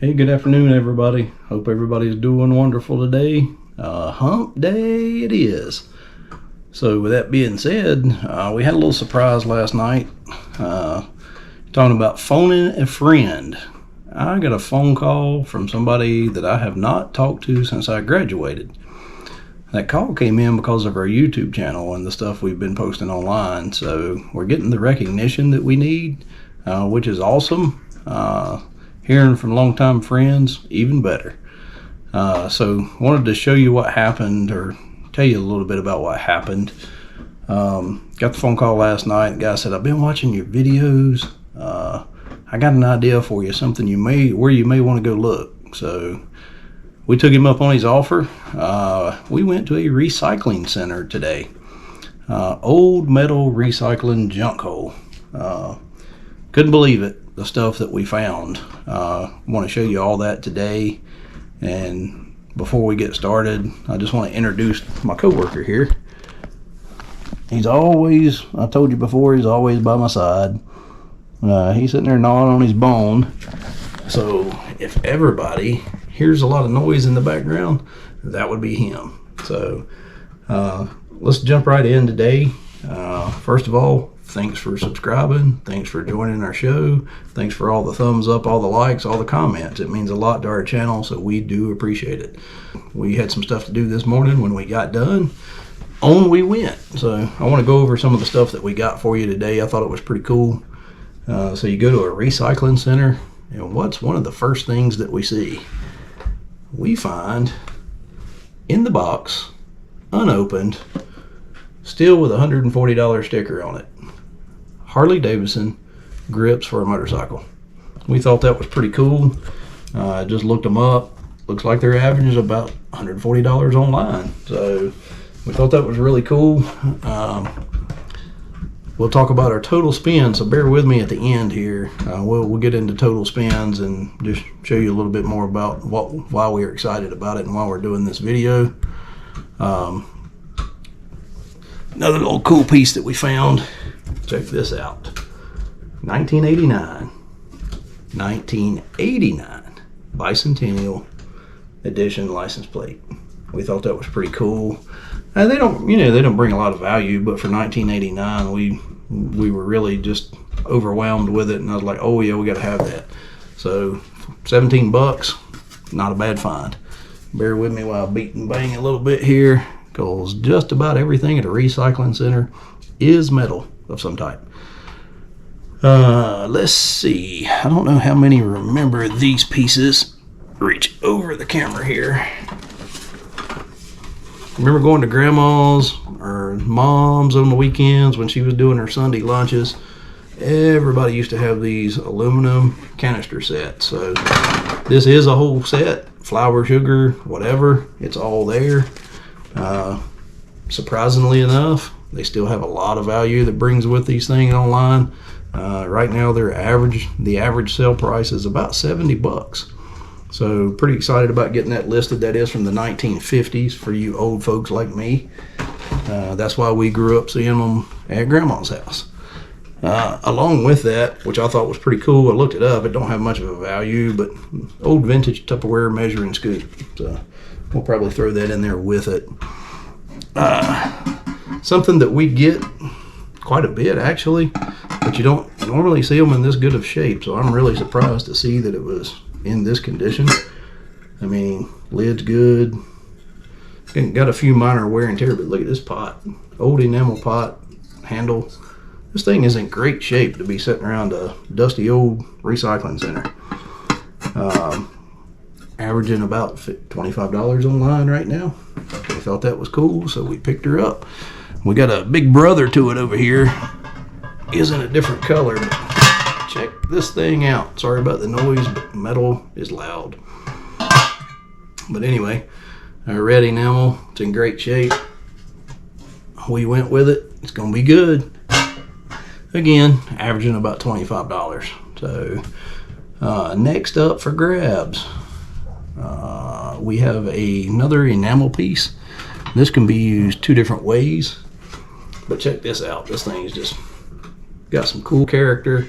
Hey, good afternoon, everybody. Hope everybody's doing wonderful today. Hump day it is. So with that being said, we had a little surprise last night. Talking about phoning a friend. I got a phone call from somebody that I have not talked to since I graduated. That call came in because of our YouTube channel and the stuff we've been posting online. So we're getting the recognition that we need, which is awesome. Hearing from longtime friends, even better. So wanted to show you what happened, or tell you a little bit about what happened. Got the phone call last night. The guy said, I've been watching your videos. I got an idea for you, something where you may want to go look. So we took him up on his offer. We went to a recycling center today. Old metal recycling junk hole. Couldn't believe it. The stuff that we found. Want to show you all that today. And before we get started, I just want to introduce my coworker here. He's always, I told you before, he's always by my side. He's sitting there gnawing on his bone. So if everybody hears a lot of noise in the background, that would be him. So let's jump right in today. First of all, thanks for subscribing. Thanks for joining our show. Thanks for all the thumbs up, all the likes, all the comments. It means a lot to our channel, so we do appreciate it. We had some stuff to do this morning. When we got done, on we went. So I want to go over some of the stuff that we got for you today. I thought it was pretty cool. So you go to a recycling center, and what's one of the first things that we see? We find in the box, unopened, still with a $140 sticker on it, Harley Davidson grips for a motorcycle. We thought that was pretty cool. Just looked them up. Looks like their average is about $140 online. So we thought that was really cool. We'll talk about our total spend, so bear with me at the end here. We'll get into total spends and just show you a little bit more about why we're excited about it and why we're doing this video. Another little cool piece that we found. Check this out. 1989 Bicentennial Edition license plate. We thought that was pretty cool. They don't bring a lot of value, but for 1989, we were really just overwhelmed with it, and I was like, oh yeah, we got to have that. So $17, not a bad find. Bear with me while I beat and bang a little bit here, because just about everything at a recycling center is metal of some type. Let's see. I don't know how many remember these pieces. Reach over the camera here. Remember going to grandma's or mom's on the weekends when she was doing her Sunday lunches? Everybody used to have these aluminum canister sets. So this is a whole set. Flour, sugar, whatever. It's all there. Surprisingly enough, they still have a lot of value that brings with these things online. Right now, the average sale price is about $70. So pretty excited about getting that listed. That is from the 1950s for you old folks like me. That's why we grew up seeing them at grandma's house. Along with that, which I thought was pretty cool, I looked it up. It don't have much of a value, but old vintage Tupperware measuring scoop. So we'll probably throw that in there with it. Something that we get quite a bit actually, but you don't normally see them in this good of shape. So I'm really surprised to see that it was in this condition. I mean, lid's good. Got a few minor wear and tear, but look at this pot. Old enamel pot handle. This thing is in great shape to be sitting around a dusty old recycling center. Averaging about $25 online right now. We thought that was cool, so we picked her up. We got a big brother to it over here. Is in a different color, but check this thing out. Sorry about the noise, but metal is loud. But anyway, our red enamel, it's in great shape. We went with it. It's gonna be good. Again, averaging about $25. So next up for grabs, we have another enamel piece. This can be used two different ways, but check this out. This thing's just got some cool character.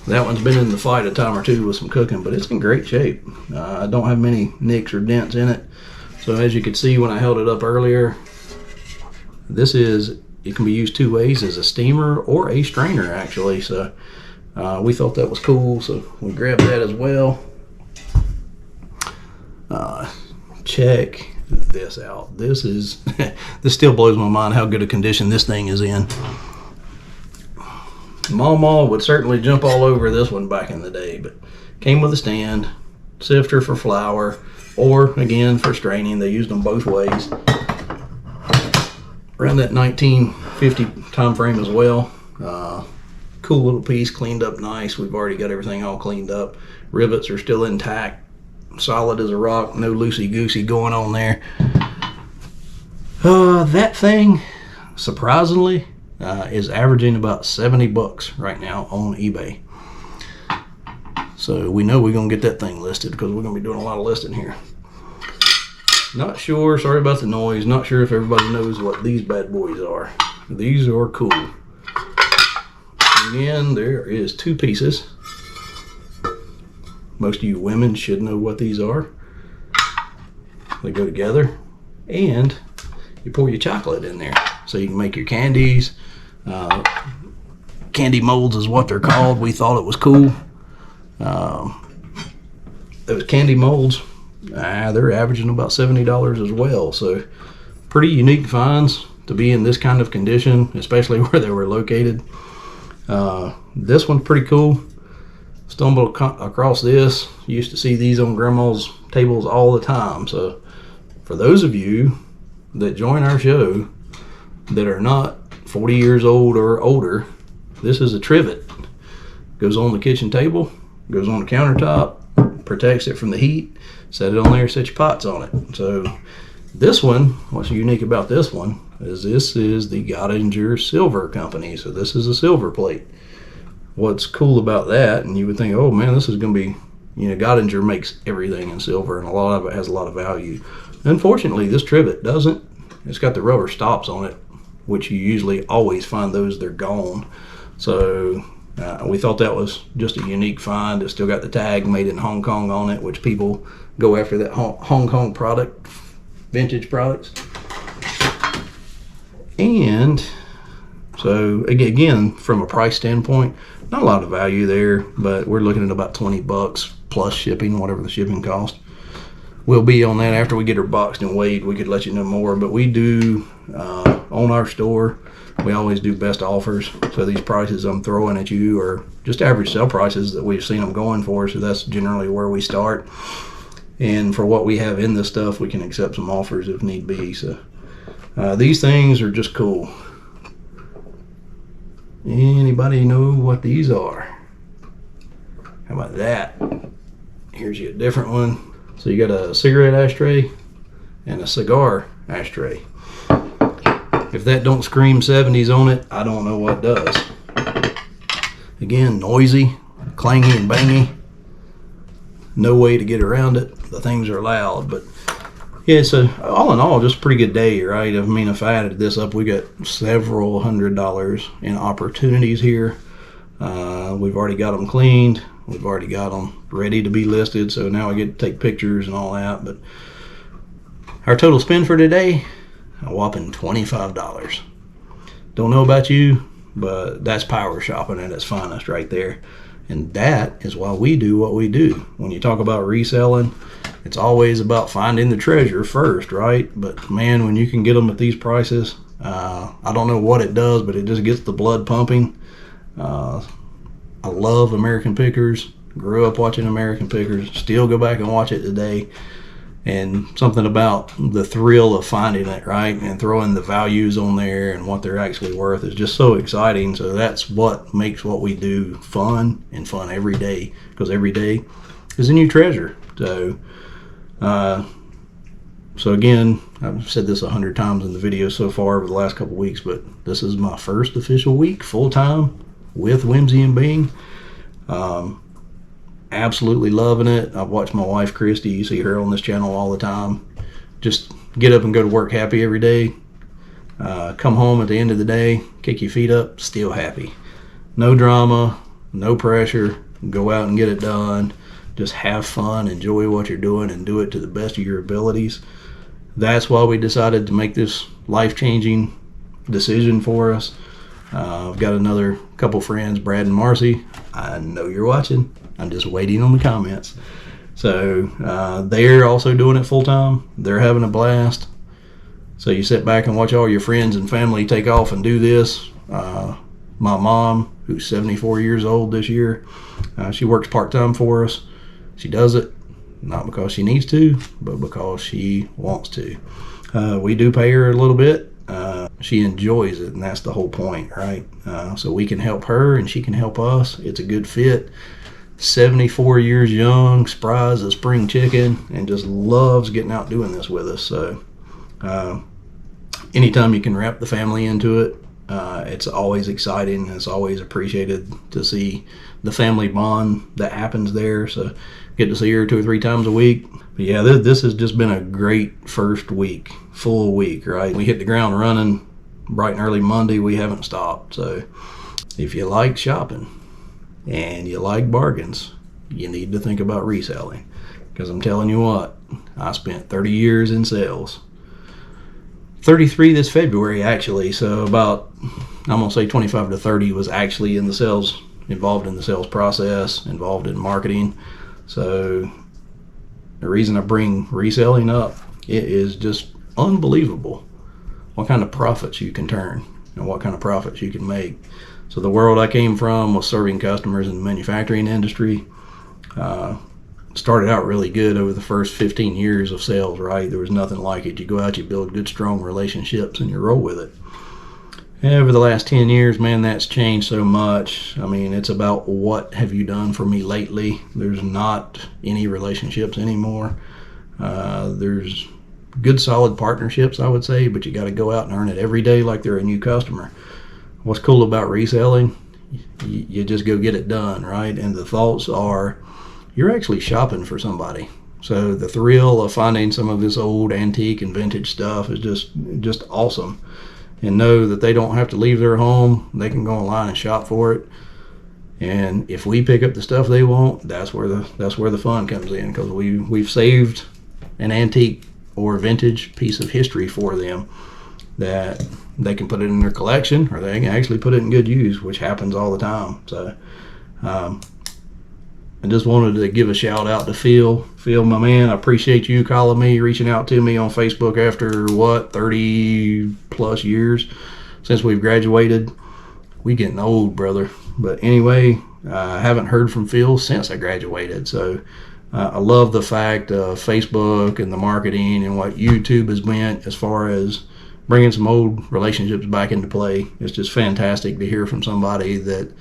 That one's been in the fight a time or two with some cooking, but it's in great shape. I don't have many nicks or dents in it. So as you could see when I held it up earlier, it can be used two ways, as a steamer or a strainer actually. So we thought that was cool, so we grabbed that as well. Check this out. This still blows my mind how good a condition this thing is in. Mama would certainly jump all over this one back in the day, but came with a stand, sifter for flour, or again for straining. They used them both ways. Around that 1950 time frame as well. Cool little piece, cleaned up nice. We've already got everything all cleaned up. Rivets are still intact, solid as a rock, no loosey-goosey going on there. That thing, surprisingly, is averaging about $70 right now on eBay. So we know we're gonna get that thing listed because we're gonna be doing a lot of listing here. Not sure, sorry about the noise, not sure if everybody knows what these bad boys are. These are cool. Again, there is two pieces. Most of you women should know what these are. They go together, and you pour your chocolate in there so you can make your candies. Candy molds is what they're called. We thought it was cool. Those candy molds, they're averaging about $70 as well. So pretty unique finds to be in this kind of condition, especially where they were located. This one's pretty cool. Stumbled across this. Used to see these on grandma's tables all the time. So for those of you that join our show that are not 40 years old or older, this is a trivet. Goes on the kitchen table, goes on the countertop, protects it from the heat. Set it on there, set your pots on it. So this one, what's unique about this one is this is the Gottinger Silver Company. So this is a silver plate. What's cool about that, and you would think, oh man, this is going to be, Gottinger makes everything in silver, and a lot of it has a lot of value. Unfortunately, this trivet doesn't. It's got the rubber stops on it, which you usually always find those, they're gone. So we thought that was just a unique find. It's still got the tag made in Hong Kong on it, which people go after that Hong Kong product, vintage products. And so again, from a price standpoint, not a lot of value there, but we're looking at about $20 plus shipping, whatever the shipping cost. We'll be on that after we get her boxed and weighed. We could let you know more, but we do on our store, we always do best offers. So these prices I'm throwing at you are just average sale prices that we've seen them going for. So that's generally where we start. And for what we have in this stuff, we can accept some offers if need be. So these things are just cool. Anybody know what these are? How about that? Here's you a different one. So you got a cigarette ashtray and a cigar ashtray. If that don't scream 70s on it, I don't know what does. Again, noisy, clangy and bangy. No way to get around it. The things are loud, but yeah, so all in all, just a pretty good day, right? I mean, if I added this up, we got several $100s in opportunities here. We've already got them cleaned. We've already got them ready to be listed, so now I get to take pictures and all that. But our total spend for today, a whopping $25. Don't know about you, but that's power shopping at its finest right there. And that is why we do what we do. When you talk about reselling, it's always about finding the treasure first, right? But man, when you can get them at these prices, I don't know what it does, but it just gets the blood pumping. I love American Pickers. Grew up watching American Pickers. Still go back and watch it today. And something about the thrill of finding it, right? And throwing the values on there and what they're actually worth is just so exciting. So that's what makes what we do fun, and fun every day, because every day is a new treasure. So again, I've said this 100 times in the video so far over the last couple weeks, but this is my first official week full-time with Whimsy and Bing. Absolutely loving it. I've watched my wife Christy, you see her on this channel all the time, just get up and go to work happy every day. Come home at the end of the day, kick your feet up, still happy. No drama, no pressure, go out and get it done. Just have fun, enjoy what you're doing, and do it to the best of your abilities. That's why we decided to make this life-changing decision for us. I've got another couple friends, Brad and Marcy. I know you're watching. I'm just waiting on the comments. So they're also doing it full-time. They're having a blast. So you sit back and watch all your friends and family take off and do this. My mom, who's 74 years old this year, she works part-time for us. She does it not because she needs to, but because she wants to. We do pay her a little bit. She enjoys it, and that's the whole point, right? So we can help her, and she can help us. It's a good fit. 74 years young, spry as a spring chicken, and just loves getting out doing this with us. So anytime you can wrap the family into it, it's always exciting. It's always appreciated to see the family bond that happens there. So get to see her 2 or 3 times a week. But yeah, this has just been a great first week, full week, right? We hit the ground running bright and early Monday. We haven't stopped. So if you like shopping and you like bargains, you need to think about reselling. Because I'm telling you what, I spent 30 years in sales. 33 this February, actually. So about, I'm going to say 25 to 30 was actually in the sales, involved in the sales process, involved in marketing. So the reason I bring reselling up, it is just unbelievable what kind of profits you can turn and what kind of profits you can make. So the world I came from was serving customers in the manufacturing industry. Started out really good over the first 15 years of sales, right? There was nothing like it. You go out, you build good, strong relationships, and you roll with it. And over the last 10 years, man, that's changed so much. I mean, it's about what have you done for me lately. There's not any relationships anymore. There's good, solid partnerships, I would say, but you got to go out and earn it every day like they're a new customer. What's cool about reselling, you just go get it done, right? And the thoughts are, you're actually shopping for somebody. So the thrill of finding some of this old antique and vintage stuff is just awesome. And know that they don't have to leave their home. They can go online and shop for it. And if we pick up the stuff they want, that's where the fun comes in, because we've saved an antique or vintage piece of history for them that they can put it in their collection, or they can actually put it in good use, which happens all the time. So I just wanted to give a shout out to Phil. Phil, my man, I appreciate you calling me, reaching out to me on Facebook after 30 plus years since we've graduated. We getting old, brother. But anyway, I haven't heard from Phil since I graduated. So I love the fact of Facebook and the marketing and what YouTube has meant as far as bringing some old relationships back into play. It's just fantastic to hear from somebody that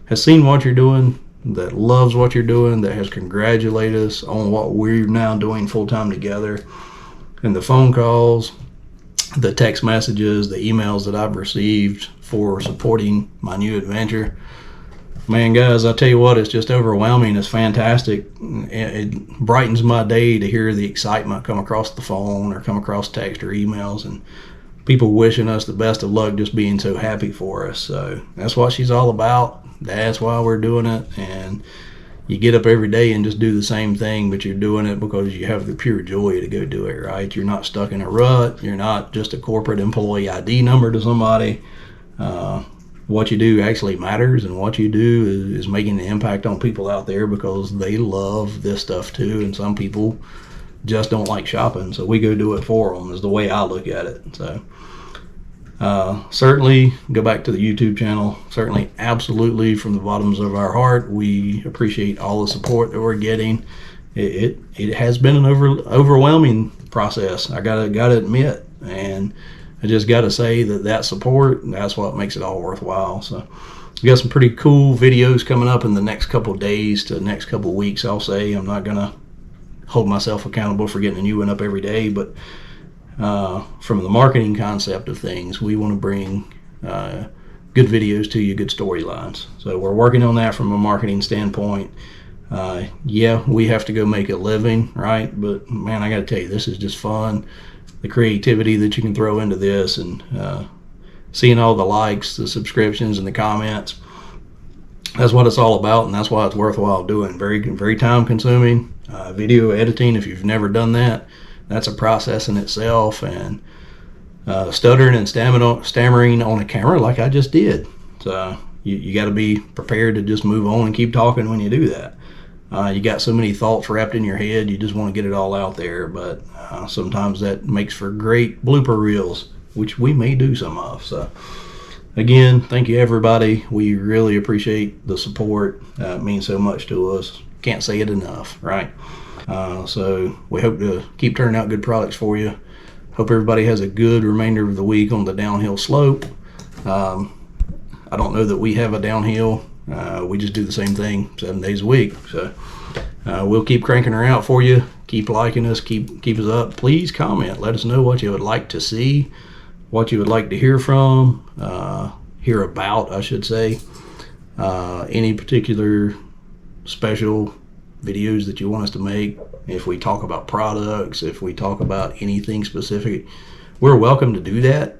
has seen what you're doing, that loves what you're doing, that has congratulated us on what we're now doing full-time together. And the phone calls, the text messages, the emails that I've received for supporting my new adventure. Man, guys, I tell you what, it's just overwhelming. It's fantastic. It brightens my day to hear the excitement come across the phone or come across text or emails, and people wishing us the best of luck, just being so happy for us. So that's what she's all about. That's why we're doing it. And you get up every day and just do the same thing, but you're doing it because you have the pure joy to go do it, right? You're not stuck in a rut. You're not just a corporate employee ID number to somebody. What you do actually matters, and what you do is making an impact on people out there because they love this stuff too. And some people just don't like shopping, so we go do it for them, is the way I look at it. So certainly go back to the YouTube channel. Certainly, absolutely, from the bottoms of our heart, we appreciate all the support that we're getting. It has been an overwhelming process, I gotta admit, and I just gotta say that support, that's what makes it all worthwhile. So we got some pretty cool videos coming up in the next couple of days to the next couple of weeks, I'll say. I'm not gonna hold myself accountable for getting a new one up every day, but from the marketing concept of things, we want to bring good videos to you, good storylines. So we're working on that from a marketing standpoint. Yeah, we have to go make a living, right? But man, I got to tell you, this is just fun. The creativity that you can throw into this, and seeing all the likes, the subscriptions, and the comments. that's what it's all about, and that's why it's worthwhile doing. Very, very time consuming. Video editing, if you've never done that, that's a process in itself. And stuttering and stammering on a camera like I just did. So you got to be prepared to just move on and keep talking when you do that. You got so many thoughts wrapped in your head, you just want to get it all out there. But sometimes that makes for great blooper reels, which we may do some of. So again, thank you everybody. We really appreciate the support. It means so much to us. Can't say it enough, right? So we hope to keep turning out good products for you. Hope everybody has a good remainder of the week on the downhill slope. I don't know that we have a downhill. We just do the same thing 7 days a week. So we'll keep cranking her out for you. Keep liking us. Keep us up. Please comment. Let us know what you would like to see, what you would like to hear from, hear about, I should say. Any particular special videos that you want us to make. If we talk about products, if we talk about anything specific, we're welcome to do that.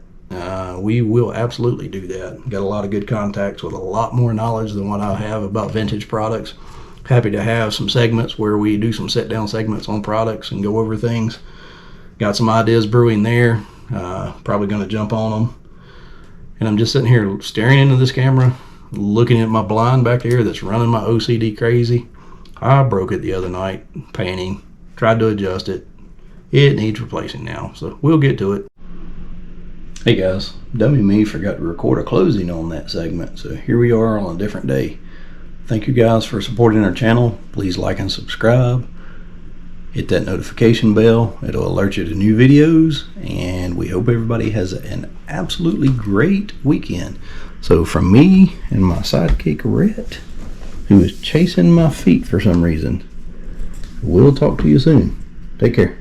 We will absolutely do that. Got a lot of good contacts with a lot more knowledge than what I have about vintage products. Happy to have some segments where we do some sit down segments on products and go over things. Got some ideas brewing there. Probably going to jump on them. And I'm just sitting here staring into this camera, looking at my blind back there that's running my OCD crazy. I broke it the other night, painting, tried to adjust it. It needs replacing now, so we'll get to it. Hey guys, dummy me forgot to record a closing on that segment, so here we are on a different day. Thank you guys for supporting our channel. Please like and subscribe. Hit that notification bell. It'll alert you to new videos, and we hope everybody has an absolutely great weekend. So from me and my sidekick Rhett, who is chasing my feet for some reason, we'll talk to you soon. Take care.